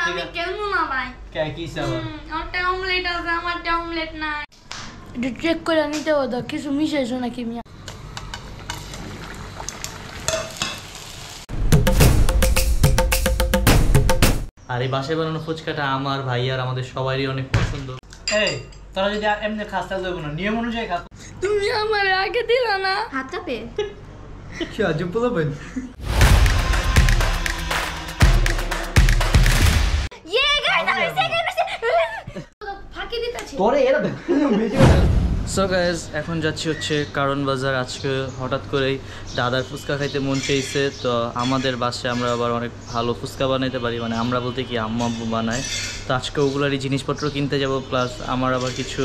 আমি খেলবো না ভাই। কে কি চাও? একটা অমলেট আছে, আমারটা অমলেট নাই। এটা চেক করে নিতে হবে, কিছু মিশাইছো নাকি মিয়া? আর এই বাসায় বানানো ফুচকাটা আমার ভাই আর আমাদের সবারই অনেক পছন্দ। এই তোরা যদি এমনি খাস তাহলে দেবো না, নিয়ম অনুযায়ী খা। তুমি আমার আগে দিলা না হাত কাঁপে। কি আজব বলবেন? ইয়ে গাইস আমি সেকেন্ড ফাঁকি দিতেছি তোরে এরা বেশি কথা। সো গাইস এখন যাচ্ছি হচ্ছে কারণ বাজার। আজকে হঠাৎ করেই দাদার ফুচকা খাইতে মন চাইছে, তো আমাদের বাসায় আমরা আবার অনেক ভালো ফুচকা বানাইতে পারি, মানে আমরা বলতে কি আম্মু আব্বু বানায়। তো আজকে ওগুলারই জিনিসপত্র কিনতে যাব, প্লাস আমার আবার কিছু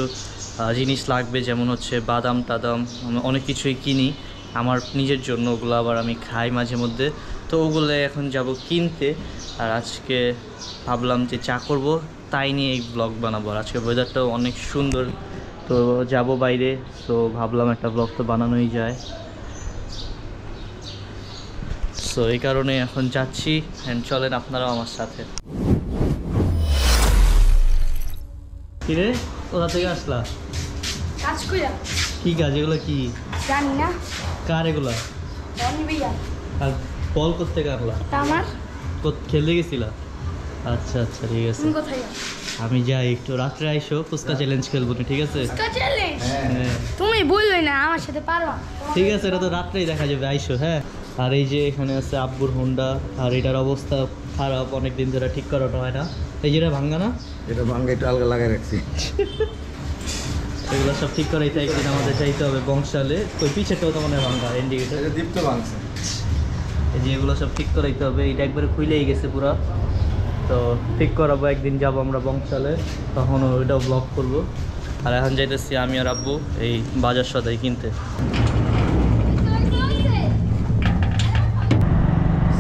জিনিস লাগবে, যেমন হচ্ছে বাদাম টাদাম অনেক কিছুই কিনি আমার নিজের জন্য, ওগুলো আবার আমি খাই মাঝে মধ্যে। তো ওগুলো এখন যাব কিনতে। আর আজকে ভাবলাম যে চা করব, তাই নিয়ে এই ব্লগ বানাবো। আর আজকে ওয়েদারটাও অনেক সুন্দর, তো যাব বাইরে, তো ভাবলাম একটা ব্লগ তো বানানোই যায়। সো এই কারণে এখন যাচ্ছি, অ্যান্ড চলেন আপনারাও আমার সাথে। কিরে কোথা থেকে আসলা? কাজ কইরা। কি কাজ এগুলো? কি জানি না। কার এগুলা? জানি ভাইয়া। আর বল করতে কারলা? আমার খেলতে গেছিলা? আচ্ছা আচ্ছা ঠিক আছে, তুমি কোথায়? আমি যাই একটু রাত্রে আইসো, ফুচকা চ্যালেঞ্জ খেলবো না, ঠিক আছে? ফুচকা চ্যালেঞ্জ? হ্যাঁ তুমি বললে না আমার সাথে পারবা। ঠিক আছে, এটা তো রাত্রেই দেখা যাবে, আইসো। হ্যাঁ আর এই যে এখানে আছে আব্বুর হোন্ডা, আর এটার অবস্থা খারাপ, অনেক দিন ধরে ঠিক করানো হয় না। এই যেটা ভাঙ্গা না, এটা ভাঙ্গা একটু আলগা লাগাই রাখছি। এগুলো সব ঠিক করাইতে একদিন আমাদের চাইতে হবে বংশালে। ওই পিছেরটাও তো মনে হয় ভাঙ্গা, ইন্ডিকেটার। এটা দীপ্ত ভাঙছে। এই যে এগুলো সব ঠিক করাইতে হবে, এটা একবারে খুইলেই গেছে পুরো, তো ঠিক করাবো। একদিন যাবো আমরা বংশালে, তখন ওইটাও ব্লগ করবো। আর এখন যাইতেছি আমি আর আব্বু এই বাজার সদাই কিনতে।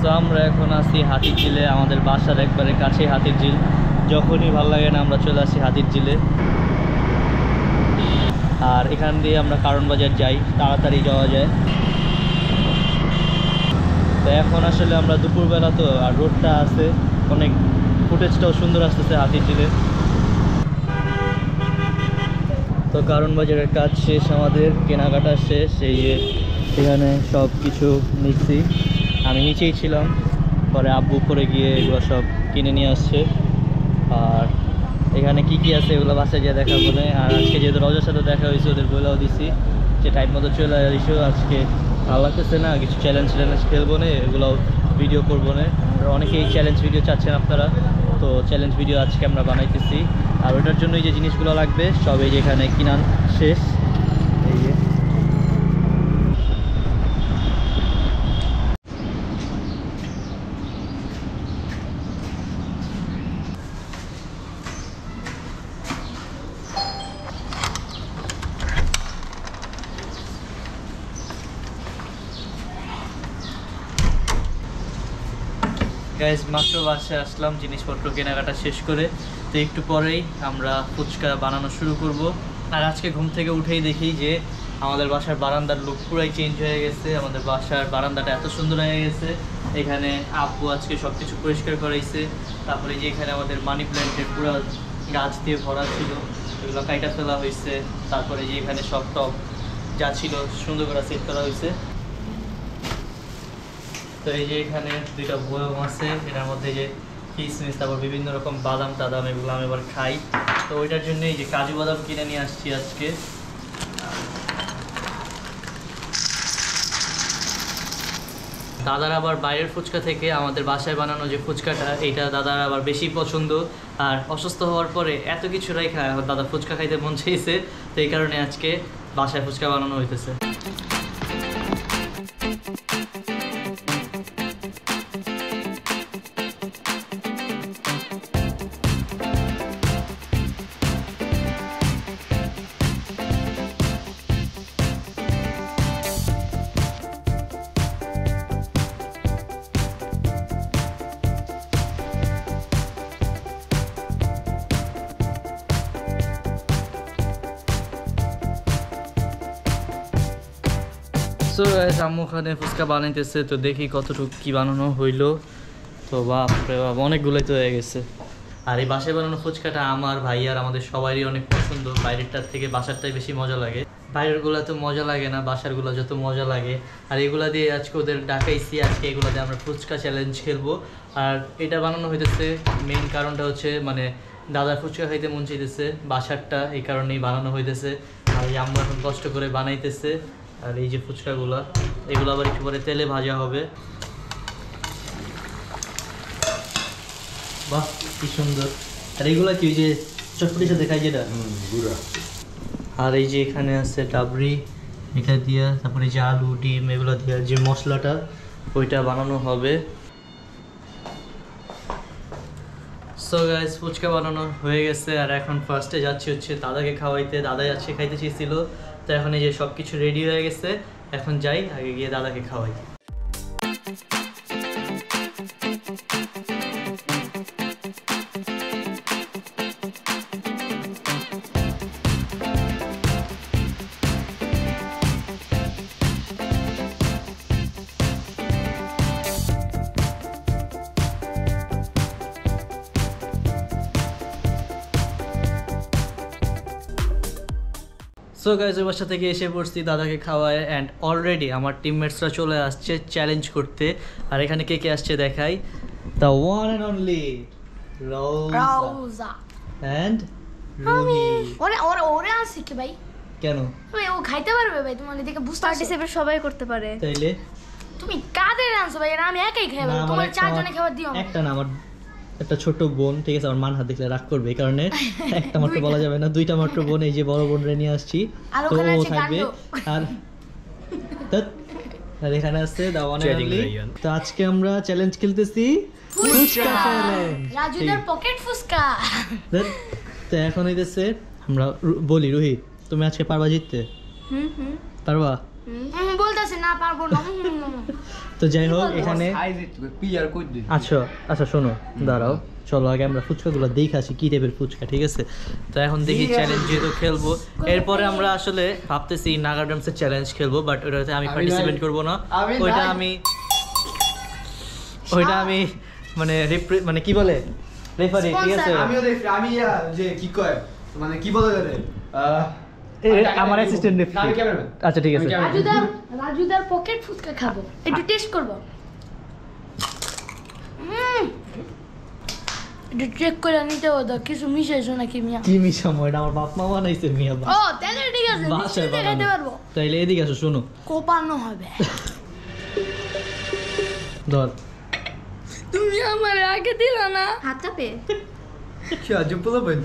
তো আমরা এখন আছি হাতির ঝিলে, আমাদের বাসার একবারে কাছে হাতির ঝিল। যখনই ভালো লাগে না আমরা চলে আসি হাতির ঝিলে। আর এখান দিয়ে আমরা কারণ বাজার যাই, তাড়াতাড়ি যাওয়া যায়। তো এখন আসলে আমরা দুপুরবেলা, তো আর রোডটা আছে অনেক, ফুটেজটাও সুন্দর আসতেছে হাতির ঝিলে। তো কারণ বাজারের কাজ শেষ, আমাদের কেনাকাটা শেষ। এই যে এখানে সব কিছু নিচ্ছি, আমি নিচেই ছিলাম, পরে আব্বু করে গিয়ে এগুলো সব কিনে নিয়ে আসছে। আর এখানে কি কি আছে এগুলো বাসায় গিয়ে দেখা বলে। আর আজকে যেহেতু রজার সাথে দেখা হয়েছে, ওদের বলেও দিছি যে টাইম মতো চলে আসো, আজকে ভালো লাগতেছে না, কিছু চ্যালেঞ্জ খেলবো না, এগুলো ভিডিও করবো না। অনেকেই চ্যালেঞ্জ ভিডিও চাচ্ছেন আপনারা, তো চ্যালেঞ্জ ভিডিও আজকে আমরা বানাইতেছি। আর ওটার জন্য এই যে জিনিসগুলো লাগবে সব এই যে এখানে কিনা শেষ। এই যে গাইজ মাত্র বাসায় আসলাম জিনিসপত্র কেনাকাটা শেষ করে। তো একটু পরেই আমরা ফুচকা বানানো শুরু করব। আর আজকে ঘুম থেকে উঠেই দেখি যে আমাদের বাসার বারান্দার লুক পুরাই চেঞ্জ হয়ে গেছে। আমাদের বাসার বারান্দাটা এত সুন্দর হয়ে গেছে। এখানে আব্বু আজকে সব কিছু পরিষ্কার করাইছে। তারপরে যে এখানে আমাদের মানি প্ল্যান্টের পুরো গাছ দিয়ে ভরা ছিল, এগুলো কাইটা ফেলা হয়েছে। তারপরে যে এখানে সব টপ যা ছিল সুন্দর করে সেট করা হয়েছে। তো এই যে এখানে দুইটা বয়ম আছে, এটার মধ্যে যে কিশমিশ, তারপর বিভিন্ন রকম বাদাম টাদাম, এগুলো আমি এবার খাই। তো ওইটার জন্য এই যে কাজু বাদাম কিনে নিয়ে আসছি আজকে। দাদার আবার বাইরের ফুচকা থেকে আমাদের বাসায় বানানো যে ফুচকাটা, এইটা দাদার আবার বেশি পছন্দ। আর অসুস্থ হওয়ার পরে এত কিছু রাইখা দাদা ফুচকা খাইতে মন চাইছে, তো এই কারণে আজকে বাসায় ফুচকা বানানো হইতেছে। সো গাইস আম্মু ওখানে ফুচকা বানাইতেছে, তো দেখি কতটুকু কি বানানো হইলো। তো বাপরে বাপ অনেকগুলোই তো হয়ে গেছে। আর এই বাসায় বানানো ফুচকাটা আমার ভাই আর আমাদের সবারই অনেক পছন্দ। বাইরেরটার থেকে বাসারটাই বেশি মজা লাগে। বাইরেরগুলো তো মজা লাগে না, বাসারগুলো যত মজা লাগে। আর এগুলা দিয়ে আজকে ওদের ডাকাইছি, আজকে এগুলো দিয়ে আমরা ফুচকা চ্যালেঞ্জ খেলবো। আর এটা বানানো হইতেছে মেইন কারণটা হচ্ছে মানে দাদার ফুচকা খাইতে মন চাইতেছে, বাসারটা এই কারণেই বানানো হইতেছে। আর এই আম্মু এখন কষ্ট করে বানাইতেছে। আর এই যে ফুচকাগুলো, এগুলো আবার একটু পরে তেলে ভাজা হবে। বাহ কি সুন্দর। আর এইগুলা কি যে চটপটির সাথে খাই যেটা, গুড়া। আর এই যে এখানে আছে ডাবরি, এটা দিয়া, তারপরে এই যে আলু ডিম এগুলো দিয়া যে মশলাটা ওইটা বানানো হবে। সো গাইস ফুচকা বানানো হয়ে গেছে। আর এখন ফার্স্টে যাচ্ছি হচ্ছে দাদাকে খাওয়াইতে। দাদাই আজকে খাইতে চেয়েছিল, তো এখন এই যে সব কিছু রেডি হয়ে গেছে। এখন যাই আগে গিয়ে দাদাকে খাওয়াই। সো গাইজ ওই বাসা থেকে এসে পড়ছি দাদাকে খাওয়ায়। অ্যান্ড অলরেডি আমার টিমমেটসরা চলে আসছে চ্যালেঞ্জ করতে। আর এখানে কে কে আসছে দেখাই, the one and only Rauja and Ruhi. ওরে আসছে কি ভাই? কেন? ভাই ও খাইতে পারবে ভাই? তোমার এদিকে বুঝতে পার্টিসিপেট সবাই করতে পারে। তাইলে তুমি কাদের আনছো ভাই? আমি একাই খাইবো, না, আমার তোমার একটা- চারজনে খাবার দিও না। একটা না, আমার একটা ছোট বোন, ঠিক আছে? আমার মান হাত দেখলে রাগ করবে, এই কারণে একটা মাত্র বলা যাবে না, দুইটা মাত্র বোন। এই যে বড় বোন রে নিয়ে আসছি, আর তো ওখানে ও আছে থাকবে। গান্ডু। আর আর এখানে আছে দা ওয়ান এন্ড অনলি। তো আজকে আমরা চ্যালেঞ্জ খেলতেছি ফুচকা চ্যালেঞ্জ। রাজুদার পকেট ফুচকা। তো এখন হইতেছে আমরা বলি, রুহি তুমি আজকে পারবা জিততে? পারবা? বলতেছে না পারবো না। তো যাই হোক এখানে পিয়ার কই দিই। আচ্ছা আচ্ছা শোনো, দাঁড়াও, চলো আগে আমরা ফুচকাগুলো দেখে আসি কি টাইপের ফুচকা, ঠিক আছে? তো এখন দেখি চ্যালেঞ্জ যেহেতু খেলবো, এরপরে আমরা আসলে ভাবতেছি নাগা ড্রামসের চ্যালেঞ্জ খেলবো, বাট ওটাতে আমি পার্টিসিপেট করবো না। ওইটা আমি মানে মানে কি বলে রেফারি, ঠিক আছে? আমিও দেখ, আমি যে কি কয় মানে কি বলে রে আমার অ্যাসিস্ট্যান্ট রেফারি। আমি ক্যামেরাম্যান। আচ্ছা ঠিক আছে। রাজুদার পকেট ফুচকা খাবো, একটু টেস্ট করবো। একটু চেক করে নিতে হতো কিছু মিশাইছো নাকি মিয়া। কি মিশামো? এটা আমার বাপ মা বানাইছে মিয়া। ও তাহলে ঠিক আছে, বাসায় নিশ্চিন্তে বানানো। খাইতে পারবো। তাইলে এদিকে আসো, শোনো। কোপানো হবে। ধর। তুমি আমার আগে দিলা না। হাত চাপে। কি আজব বলবেন?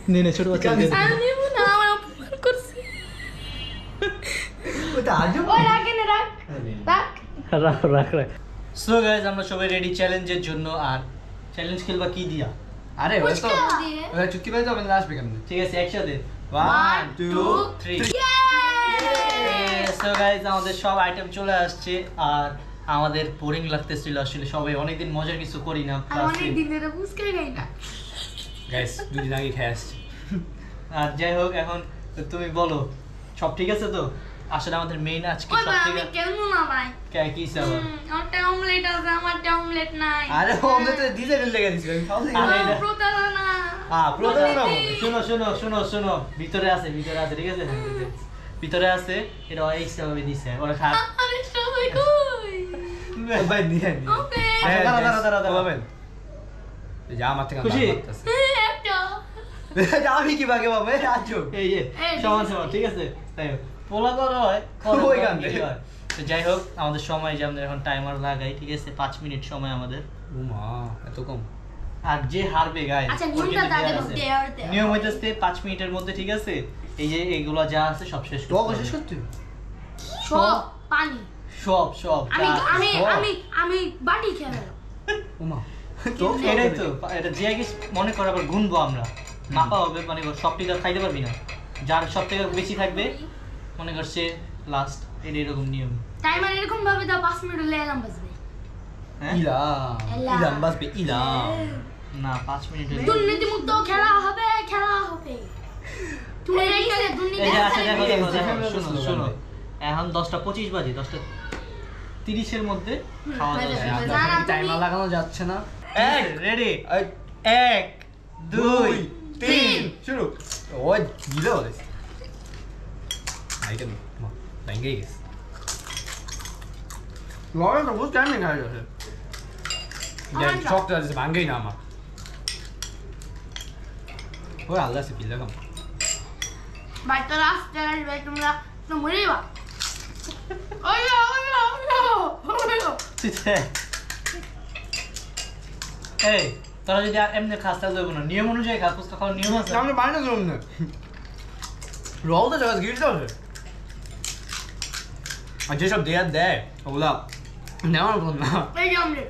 নে নে ছোট বাচ্চা। আমি নিব না, আমার অপমান করছে। ওটা আজব। ওই রাখে না, রাখ রাখ। রাখ রাখ রাখ। সো গাইস আমরা সবাই রেডি চ্যালেঞ্জের জন্য। আর চ্যালেঞ্জ খেলবা কি দিয়া? আরে ওই তো ফুচকা দিয়ে। ওই চুক্তি বাজে আমাদের আসবে কেমনে? ঠিক আছে একসাথে 1 2 3। Yay! সো গাইস আমাদের সব আইটেম চলে আসছে। আর আমাদের বোরিং লাগতেছিল আসলে, সবাই অনেকদিন মজার কিছু করি না। আর অনেক দিন ধরে ফুচকা খাই না। গাইস দুদিন আগে খেয়ে আসছি। আর যাই হোক এখন তুমি বলো সব ঠিক আছে তো? আসলে আমাদের মেইন আজকে ওই সব ভাই ঠিক আমি আছে। কেমন না ভাই? কে কি আবার? আমারটা অমলেট আছে, আমারটা অমলেট নাই। আরে ওমলে তো দিতে লেগে দিছি আমি খাওয়া আরে ও, এটা- প্রতারণা। প্রতারণা হবে। শোনো শোনো শোনো শোনো, ভিতরে আছে ঠিক আছে? ভিতরে আছে, এটা এক্সট্রা ভাবে দিছে ওরা খা। আরে সবাই কই? ভাই নিয়ে নি। ওকে। আচ্ছা, দাঁড়া। বলবেন এই যে আমার থেকে খুশি? একটা। আমি কি বাগে বাবা আজব। এই যে এই, সমান সমান, ঠিক আছে? তাই পোলা করা হয়, ওই গান কি হয়? তো যাই হোক আমাদের সময় যে আমরা এখন টাইমার লাগাই, ঠিক আছে? 5 মিনিট সময় আমাদের। ওমা এত কম। আর যে হারবে গাইস, আচ্ছা, নিয়মটা দাদা বলতে আর দে। নিয়ম হইতেছে 5 মিনিটের মধ্যে, ঠিক আছে? এই যে এগুলো যা আছে সব শেষ তো করতে অবশেষ হবে। করতে সব পানি। সব সব আমি যা আছে, আমি সব। আমি আমি বাটি খেয়ে ওমা তো এটাই তো, এটা যে আগে মনে করে আবার গুনবো আমরা, মাপা হবে, মানে সবটি তো আর খাইতে পারবি না। যার সব থেকে বেশি থাকবে মনে করছে লাস্ট, এরকম নিয়ম। টাইমার এরকম ভাবে দাও 5 মিনিট হলে এলাম বাজবে। হ্যাঁ ইলাম বাসবে ইলাম। না 5 মিনিট দুর্নীতি মুক্ত খেলা হবে। তুমি এইখানে দুর্নীতি। এই যে আচ্ছা দেখো দেখো এই যে দেখো, ফ্যামিলি শোনো স্লোগান শোনো, ভাই। এখন 10:25 বাজে, 10:30 এর মধ্যে খাওয়া হয়ে দাওয়া যাবে। শেষ। না, না, টাইমার লাগানো যাচ্ছে না। এক রেডি 1 2 3 শুরু ওই দিলো আইটেম ভেঙে গেছে লড়া তো বুঝতে আমি খাই গেছে শক্ত আছে ভাঙেই না আমার ওই আল্লাহ সে পিলা কম ভাই তো রাস্তা ভাই তোমরা তো মরে যাবা ওই এই তোরা যদি এমনি খাস তাহলে দেবো না নিয়ম অনুযায়ী খা ফুচকা খাওয়ার নিয়ম আছে সামনে বাইরে জন্য না রোল তো জায়গা গিয়ে যাবে আর যেসব দেয়ার দেয় ওগুলা নেওয়ার বল না এই অমলেট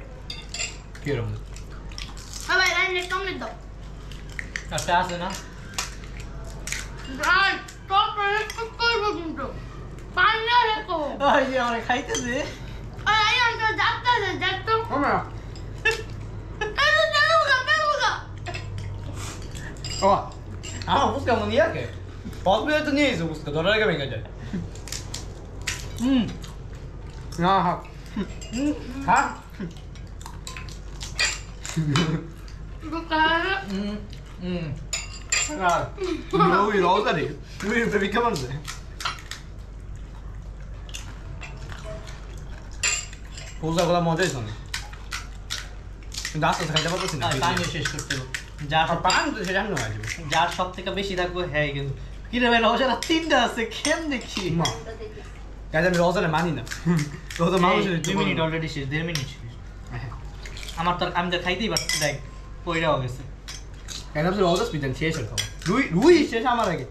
কি রকম ভাই লাইন লেট অমলেট দাও একটা আছে না ভাই তো একটু করবো কিন্তু পান্না রেখো ওই যে আমরা খাইতেছে আরে আই আমি তো যাচ্ছে যাচ্ছ আমরা এই তো যাবো গা ও আমার ফুচকা মনে ইয়াকে পাঁচ মিনিট তো নিয়ে এসে ফুচকা ধরার আগে ভেঙে যায় না হ্যাঁ হ্যাঁ Lui rosari, lui per chiamarsi. Cosa con la moda sono? Dato খাইতে পারছিস না পানি শেষ করতে হবে যার আর পান তো সেটা না আছে যার সব থেকে বেশি থাকবে হ্যাঁ কিন্তু কি রে ভাই লজারা তিনটা আছে কেম দেখি না কাজ আমি রোজারে মানি না রোজা মানুষের 2 মিনিট অলরেডি শেষ 1.5 মিনিট শেষ আমার তো আমি তো খাইতেই পারছি দেখ পয়রাও গেছে কাজ আমি রোজা স্পিডেন শেষ হলো রুই শেষ আমার আগে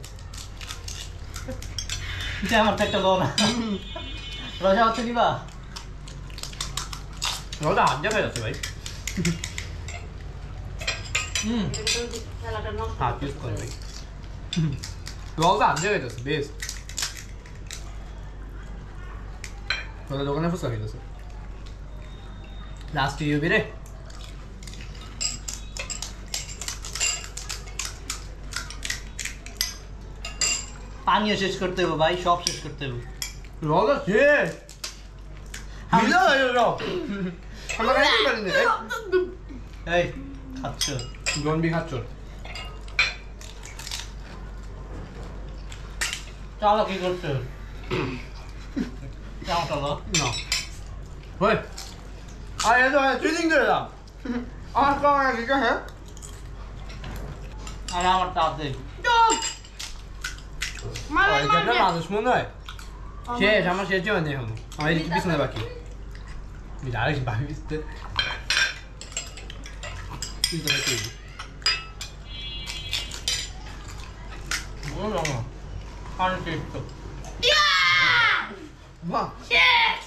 এটা আমার তো একটা লো না রোজা হচ্ছে দিবা রোজা হাত যাবে আছে ভাই হাত ইউজ করে ভাই রোজা হাত যাবে আছে বেশ রোজা দোকানে ফুসকা খেতেছে লাস্ট ইউবি রে পানিও শেষ করতে হবে ভাই সব শেষ করতে হবে রোজা শেষ মিলা রো আমরা খাইতে পারি না এই খাচ্ছ জন বি খাচ্ছ চলো কি করছো কেমন চলো না ওই আরে তো ট্রেনিং করে দাও আর কোন আছে কি হ্যাঁ আর আমার তাতে ওই যেটা মানুষ মনে হয় শেষ আমার শেষ জীবন নেই এখন আমার এই পিছনে বাকি ডাইরেক্ট বাকি দিতে কি করে কি বলো না পানি শেষ তো বাহ Yes!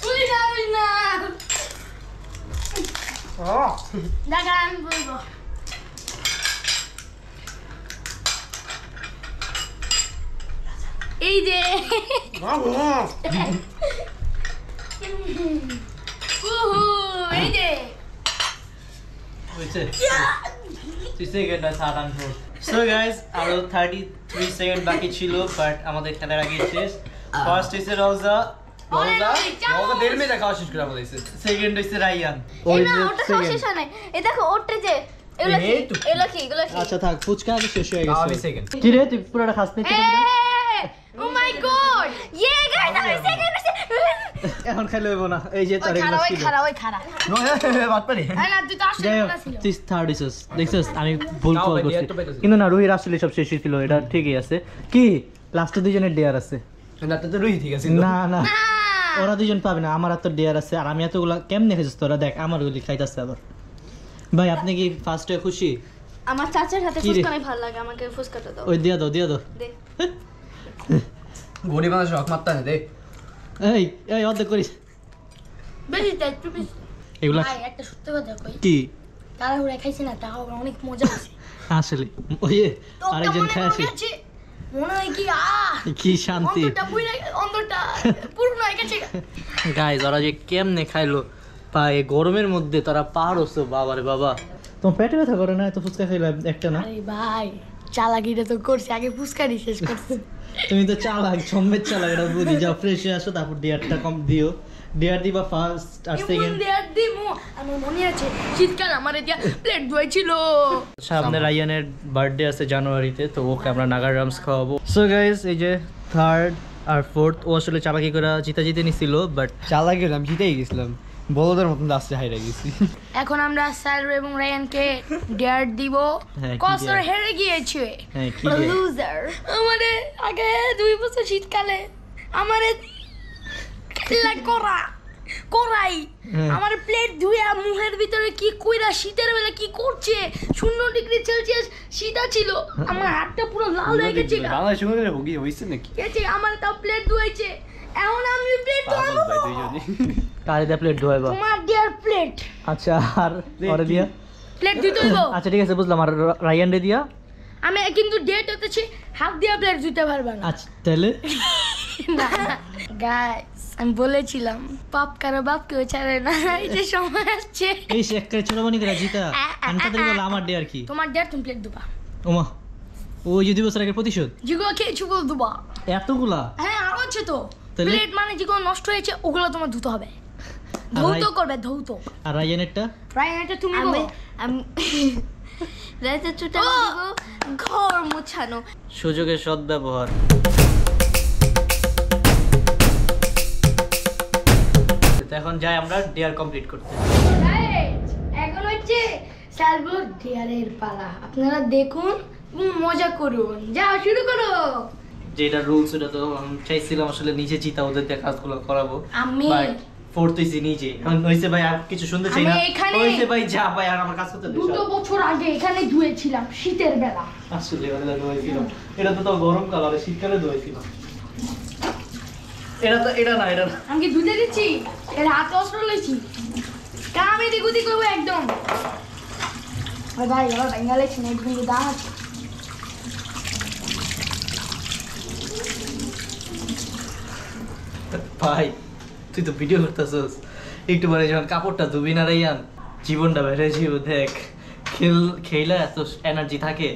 Pulis na! ও Dagan bulbo. এই যে এই যে হয়েছে 3 সেকেন্ড আর 7 আনফোর সো গাইস আরো 33 সেকেন্ড বাকি ছিল বাট আমাদের খেলার আগে শেষ ফার্স্ট হইছে রোজা রোজা রোজা দেড় মিনিট খাওয়া শেষ করে বলেছে সেকেন্ড হইছে রায়ান ওটা খাওয়া শেষ হয় নাই এই দেখো ওটা যে এগুলো কি আচ্ছা থাক ফুচকা আগে শেষ হয়ে গেছে আমি সেকেন্ড কি রে তুই পুরোটা খাস না ও মাই গড ইয়ে গাইস আমি সেকেন্ড এখন খাইলে হইব না এই যে তার এগুলো ছিল ওই খারা নো বাত পারি আরে না তুই তো আসলে যাই হোক না ছিল তুই থার্ড হইছিস দেখছিস আমি ভুল তাও কল ভাই, করছি ডেয়ার তো পাইতেছি। কিন্তু না রুহির আসলে সব শেষ ছিল এটা ঠিকই আছে কি লাস্টে দুজনের ডেয়ার আছে না তো রুই ঠিক আছে না না ওরা দুজন পাবে না আমার এত ডেয়ার আছে আর আমি এতগুলা কেমনে খাইছিস তোরা দেখ আমার ওগুলি খাইতেছে আবার ভাই আপনি কি ফার্স্ট হয়ে খুশি আমার চাচার হাতে কি রে? ফুচকা ভালো লাগে আমাকে ফুচকাটা দাও ওই দিয়া দাও দে গরিব মানুষ রক মারতে না দে এই এই অর্ধেক করিস বেশি তাই একটু বেশি এগুলা ভাই একটা সত্যি কথা কই কি তারা ঘুরে খাইছি না তাও অনেক মজা আছে আসলে ওই যে আরেকজন খাই আসি মনে হয় কি কি শান্তি অন্তরটা পুরো অন্তরটা পুরো না গেছে গাইস ওরা যে কেমনে খাইলো পায়ে গরমের মধ্যে তারা পার হচ্ছে বাবারে বাবা তোমার পেটে ব্যথা করে না এত ফুচকা খাইলে একটা না আরে ভাই চালাকিটা তো করছি আগে ফুসকারি শেষ করছি তুমি তো চালাক সম্মেত চালাক এটা বুঝি যাও ফ্রেশ হয়ে আসো তারপর ডিয়ারটা কম দিও ডিয়ার দিবা ফার্স্ট আর সেকেন্ড দেয়ার দিমু আমার মনে আছে শীতকাল আমারে দিয়া প্লেট ধুয়েছিল। সামনে রায়ানের বার্থডে আছে জানুয়ারিতে, তো ওকে আমরা নাগার রামস খাওয়াবো। সো গাইস এই যে থার্ড আর ফোর্থ ও আসলে চালাকি করে জিতে নিছিল, বাট চালা গেলাম, জিতেই গেছিলাম, বলদের মতন লাস্টে হাইরা গেছি। এখন আমরা সালু এবং রায়ানকে ডেয়ার দিব। হ্যাঁ, কি কসর dare? হেরে গিয়েছে। হ্যাঁ কি dare? লুজার। আমারে আগে 2 বছর শীতকালে আমারে করাই হ্যাঁ। আমার প্লেট ধুয়ে মুখের ভিতরে কি কইরা শীতের বেলা কি করছে, 0 ডিগ্রি সেলসিয়াস শীত ছিল, আমার হাতটা পুরো লাল হয়ে গেছে। বাংলাদেশ সঙ্গে হুগি হইছে নাকি? গেছে আমার তাও প্লেট ধুয়েছে, এখন আমি প্লেট পাগল ভাই ধোবো। দুইজনে। কারে দা প্লেট ধোয়াইবা? তোমার ডিয়ার প্লেট আচ্ছা আর পরে দিয়া প্লেট ধুইতে হইব। আচ্ছা ঠিক আছে বুঝলাম। আর রায়ান রে দিয়া? আমি কিন্তু ডেট হতেছি হাত দিয়া প্লেট ধুইতে পারবা না। আচ্ছা তাহলে গাইস আমি বলেছিলাম পাপ কারো বাপ কেউ ছাড়ে না, এই যে সময় আসছে এই সে একটা ছোটবানি করে জিতা আমি তাদের বলে আমার ডে আর কি। তোমার ডেট তুমি প্লেট দুবা, ওমা ওই যে 2 বছর আগের প্রতিশোধ যেগুলো খেয়েছো ওগুলো দুবা। এতগুলা? হ্যাঁ আর হচ্ছে তো তাহলে? প্লেট মানে যেগুলো নষ্ট হয়েছে ওগুলো তোমার ধুতে হবে, ধৌত করবে ধৌত। আর রায়ানেরটা? রায়ান এটা তুমি আমি বলো। আমি রাতে চুটা দিব ঘর মুছানো। সুযোগের সদ্ব্যবহার। এখন যাই আমরা ডিয়ার কমপ্লিট করতে। Right, এখন হচ্ছে সালবো ডিয়ারের পালা, আপনারা দেখুন এবং মজা করুন। যাও শুরু করো। যেটা রুলস ওটা তো আমি চাইছিলাম আসলে নিজে জিতা ওদের দিয়ে কাজগুলো করাবো, আমি ফোর্থ হইছি নিজে। এখন হইছে ভাই আর কিছু শুনতে চাই না, আমি এখানে- হইছে ভাই যা ভাই আর আমার কাজ করতে দে। 2 বছর আগে এখানে ধুয়েছিলাম শীতের বেলা। আসলে ওটা ধুয়েছিল, এটা তো গরমকাল আর শীতকালে ধুয়েছিল। এটা না আমি কি ধুতে দিচ্ছি, এর হাতে অস্ত্র লইছি, কাম এদিক ওদিক করবো একদম। ওই ভাই আমার ভেঙ্গা লেগছে না, একদম দাম আছে। ভাই তুই তো ভিডিও করতেছস, একটু পরে যখন কাপড়টা ধুবি না রাইয়ান জীবনটা বেড়ে যাবে। দেখ খেলা এত এনার্জি থাকে।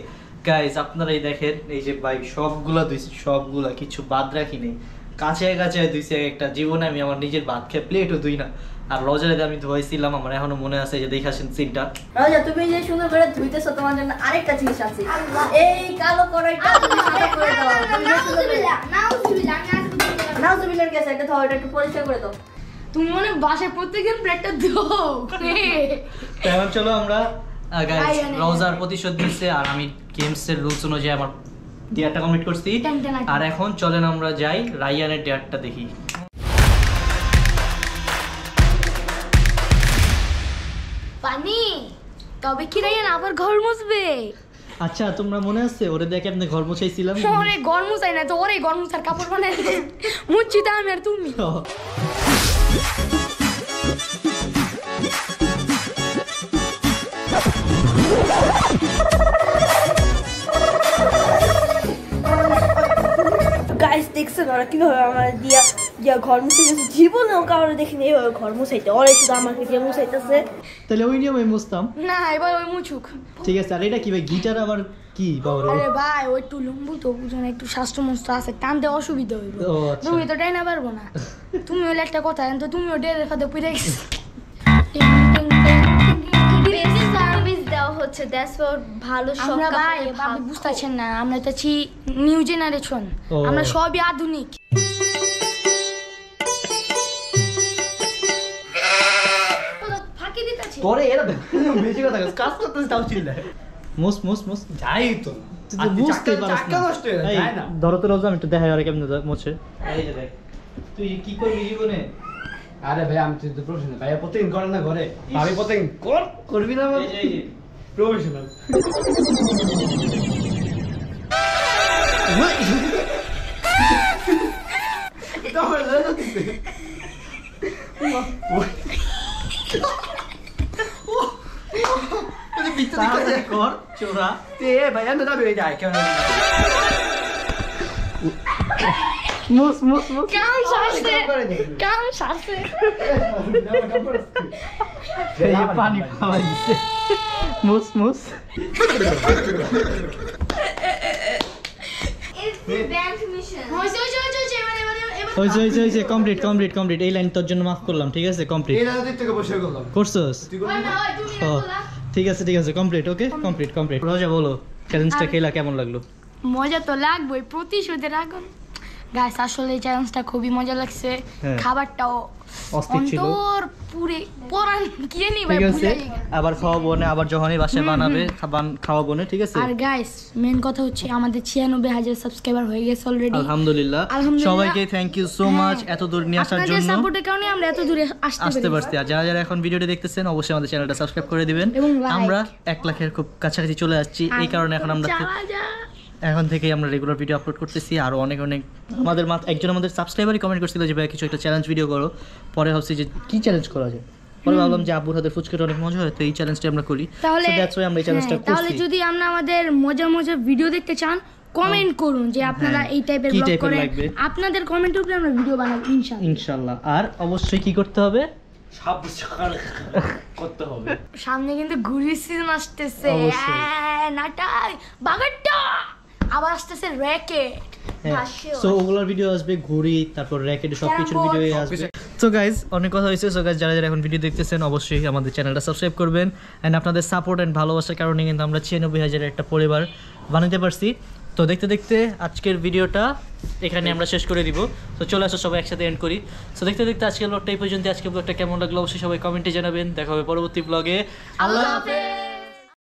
গাইস আপনারাই দেখেন এই যে ভাই সবগুলা ধুইছি, সবগুলা কিছু বাদ রাখি নেই, কাছে ধুইছি একটা। জীবনে আমি আমার নিজের ভাত খেয়ে প্লেটও ধুই না। আর রোজারে আমি ধুয়াইছিলাম, আমার এখনো মনে আছে যে দেখাছেন সিনটা। রাজা তুমি যে সুন্দর করে ধুইতেছো, তোমার জন্য আরেকটা জিনিস আছে, এই কালো কড়াইটা তুমি সাদা করে দাও। তুমি যে সুন্দর করে নাউজুবিল্লাহ গেছে, এটা ধর, এটা একটু পরিষ্কার করে দাও। তুমি মনে বাসায় প্রত্যেকদিন প্লেটটা ধো। তো এখন চলো আমরা গাইস রায়ানের- রোজার প্রতিশোধ নিচ্ছে, আর আমি গেমস এর রুলস অনুযায়ী আমার ডিয়ারটা কমপ্লিট করছি। আর এখন চলেন আমরা যাই রায়ানের ডিয়ারটা দেখি। পানি তবে কি রায়ান আবার ঘর মুছবে? আচ্ছা তোমরা মনে আছে ওরে দেখে আপনি ঘর মুছাইছিলাম? ওরে ঘর মুছাই না তো, ওরে ঘর মুছার কাপড় বানাই মুছছি তো আমি আর তুমি। গাইস দেখছেন ওরা কিভাবে আমার দিয়া দিয়া ঘর মুছাইতেছে, জীবনেও কারো দেখিনি এইভাবে ঘর মুছাইতে, ওরাই শুধু আমাকে দিয়ে মুছাইতেছে। তাহলে ওই নিয়মে মুছতাম। না এবার ওই মুছুক। ঠিক আছে। আর এটা কি ভাই গিটার আবার কি বাবা? আরে ভাই ওই একটু লম্বু তো বুঝো না, একটু স্বাস্থ্য মস্ত আছে, টানতে অসুবিধা হইব। ও আচ্ছা। তুমি তো টাইনা পারবো না। তুমি হলে একটা কথা, তো তুমি ওটা রেখাতে পুড়ে গেছো। সার্ভিস দেওয়া হচ্ছে, দ্যাটস হোয়াট ভালো সব আমরা ভাই কাপড়ে আপনি ভাগ। বুঝতেছেন না, আমরা তো আছি নিউ জেনারেশন, ও। আমরা সবই আধুনিক। ফাঁকি দিতেছি। তোরে এরা বেশি কথা কাজ করতেছিস তাও চিল্লা। মুস যাই তো তুই তো বুঝতেই পারছ চাকা নষ্ট হয়ে যায়, যায় না। ধরো তো রোজা আমি একটু দেখাই আর কেমনে মোছে। এই যে দেখ তুই কি করবি জীবনে? আরে ভাই আমি তো প্রফেশনাল ভাই, প্রতিদিন করে না ঘরে, আমি প্রতিদিন করবি না এই যে, এই যে। প্রফেশনাল। তাড়াতাড়ি কর চোরা। ভাই আমি যাবে যায় কেন? মুস কাম সারছে, কাম সারছে। এই যে পানি খাওয়া দিচ্ছে। মুস ব্যাংক মিশন হইছে, এবার হইছে কমপ্লিট এই লাইন তোর জন্য মাফ করলাম ঠিক আছে কমপ্লিট এই রাতে থেকে বসে গেলাম করছস তুই করবি না? ঠিক আছে কমপ্লিট ওকে কমপ্লিট রোজা বলো চ্যালেঞ্জটা খেলা কেমন লাগলো মজা তো লাগবেই, প্রতিশোধের আগুন। গাইস আসলে এই চ্যালেঞ্জটা খুবই মজা লাগছে, হ্যাঁ। খাবারটাও অস্থির ছিল। অন্তর পুরে পরান কি নি ভাই ঠিক আছে বুঝাই গেল। আবার খাওয়াবো না আবার যখনই বাসায় বানাবে খাওয়াবো না ঠিক আছে আর গাইস মেন কথা হচ্ছে আমাদের 96,000 সাবস্ক্রাইবার হয়ে গেছে অলরেডি। আলহামদুলিল্লাহ সবাইকে থ্যাংক ইউ সো মাচ এত দূর নিয়ে আসার আপনাদের জন্য সাপোর্টের কারণে আমরা এত দূরে আসতে আসতে পেরেছি। পারছি আর যারা এখন ভিডিওটি দেখতেছেন অবশ্যই আমাদের চ্যানেলটা সাবস্ক্রাইব করে দিবেন এবং like। আমরা 1 লাখের খুব কাছাকাছি চলে আসছি এই কারণে এখন আমরা চালা যা। এখন থেকেই আমরা রেগুলার ভিডিও আপলোড করতেছি আর অনেক আমাদের একজন আমাদের সাবস্ক্রাইবারই কমেন্ট করছিল যে ভাই কিছু একটা চ্যালেঞ্জ ভিডিও করো পরে ভাবছি যে কি চ্যালেঞ্জ করা যায় পরে ভাবলাম যে আব্বুর হাতের ফুচকাটা অনেক মজা হয় তো এই চ্যালেঞ্জটা আমরা করি তাহলে দ্যাটস ওয়াই আমরা এই চ্যালেঞ্জটা হ্যাঁ, তাহলে করছি যদি আমরা আমাদের মজা ভিডিও দেখতে চান কমেন্ট করুন যে আপনারা হ্যাঁ, এই টাইপের কি ব্লগ টাইপের করেন, লাগবে? আপনাদের কমেন্টের উপরে আমরা ভিডিও বানাবো ইনশাআল্লাহ। ইনশাআল্লাহ আর অবশ্যই কি করতে হবে করতে হবে সামনে কিন্তু ঘুড়ির সিজন আসতেছে, অবশ্যই। নাটাই বাগারটা আবার আসতেছে র্যাকেট সো ওগুলোর ভিডিও আসবে ঘুড়ি তারপর র্যাকেট সবকিছুর Carrom ভিডিও board, আসবে সো গাইজ অনেক কথা হয়েছে সো গাইজ যারা যারা এখন ভিডিও দেখতেছেন অবশ্যই আমাদের চ্যানেলটা সাবস্ক্রাইব করবেন অ্যান্ড আপনাদের সাপোর্ট অ্যান্ড ভালোবাসার কারণে কিন্তু আমরা 96,000 একটা পরিবার বানাতে পারছি তো দেখতে দেখতে আজকের ভিডিওটা এখানে আমরা শেষ করে দিব তো চলে আসো সবাই একসাথে এন্ড করি সো দেখতে দেখতে আজকের ব্লগটা এই পর্যন্ত আজকের ব্লগটা কেমন লাগলো অবশ্যই সবাই কমেন্টে জানাবেন দেখা হবে পরবর্তী ব্লগে আল্লাহ হাফেজ।